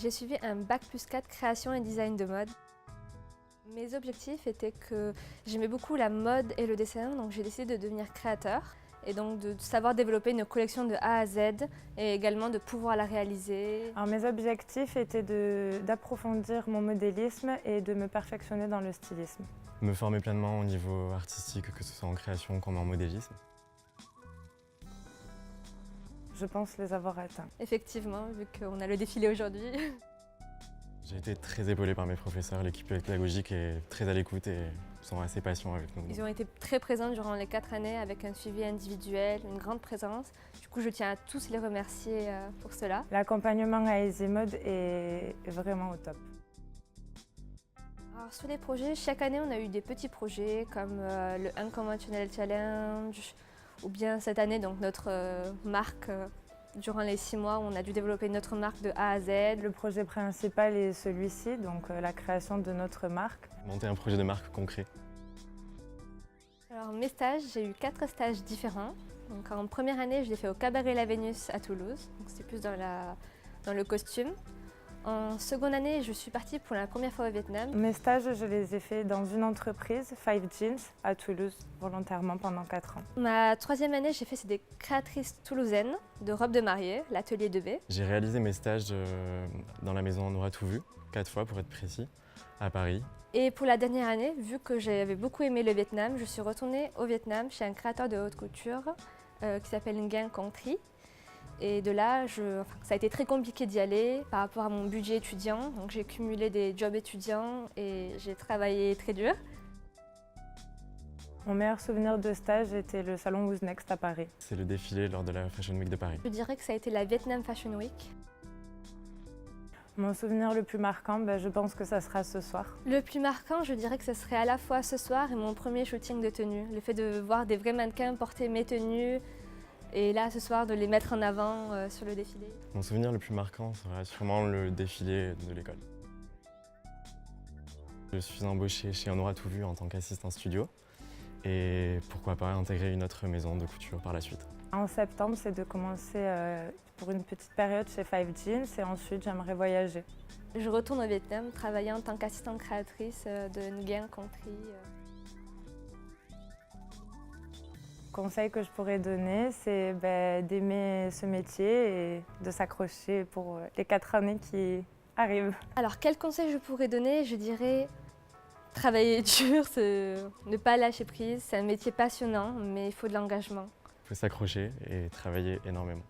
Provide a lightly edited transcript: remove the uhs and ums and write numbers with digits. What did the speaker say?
J'ai suivi un bac+4 création et design de mode. Mes objectifs étaient que j'aimais beaucoup la mode et le dessin, donc j'ai décidé de devenir créateur et donc de savoir développer une collection de A à Z et également de pouvoir la réaliser. Alors, mes objectifs étaient d'approfondir mon modélisme et de me perfectionner dans le stylisme. Me former pleinement au niveau artistique, que ce soit en création comme en modélisme. Je pense les avoir atteints. Effectivement, vu qu'on a le défilé aujourd'hui. J'ai été très épaulé par mes professeurs, l'équipe pédagogique est très à l'écoute et sont assez patients avec nous. Ils ont été très présents durant les 4 années avec un suivi individuel, une grande présence. Du coup, je tiens à tous les remercier pour cela. L'accompagnement à Easy Mode est vraiment au top. Alors, sur les projets, chaque année, on a eu des petits projets comme le Unconventional Challenge ou bien cette année, donc notre marque. Durant les 6 mois, on a dû développer notre marque de A à Z. Le projet principal est celui-ci, donc la création de notre marque. Monter un projet de marque concret. Alors mes stages, j'ai eu 4 stages différents. Donc, en première année, je l'ai fait au Cabaret La Vénus à Toulouse, donc c'était plus dans le costume. En seconde année, je suis partie pour la première fois au Vietnam. Mes stages, je les ai faits dans une entreprise, Five Jeans, à Toulouse, volontairement pendant 4 ans. Ma troisième année, j'ai fait c'est des créatrices toulousaines de robes de mariée, l'atelier 2B. J'ai réalisé mes stages dans la maison On aura tout vu, 4 fois pour être précis, à Paris. Et pour la dernière année, vu que j'avais beaucoup aimé le Vietnam, je suis retournée au Vietnam chez un créateur de haute couture qui s'appelle Nguyen Con Tri. Et de là, ça a été très compliqué d'y aller par rapport à mon budget étudiant. Donc j'ai cumulé des jobs étudiants et j'ai travaillé très dur. Mon meilleur souvenir de stage était le salon Who's Next à Paris. C'est le défilé lors de la Fashion Week de Paris. Je dirais que ça a été la Vietnam Fashion Week. Mon souvenir le plus marquant, je pense que ça sera ce soir. Le plus marquant, je dirais que ce serait à la fois ce soir et mon premier shooting de tenue. Le fait de voir des vrais mannequins porter mes tenues et là, ce soir, de les mettre en avant sur le défilé. Mon souvenir le plus marquant sera sûrement le défilé de l'école. Je suis embauché chez On aura tout vu en tant qu'assistant studio et pourquoi pas intégrer une autre maison de couture par la suite. En septembre, c'est de commencer pour une petite période chez Five Jeans et ensuite j'aimerais voyager. Je retourne au Vietnam travailler en tant qu'assistante créatrice de Nguyen Con Tri. Le conseil que je pourrais donner, c'est d'aimer ce métier et de s'accrocher pour les 4 années qui arrivent. Alors, quel conseil je pourrais donner? Je dirais travailler dur, ne pas lâcher prise. C'est un métier passionnant, mais il faut de l'engagement. Il faut s'accrocher et travailler énormément.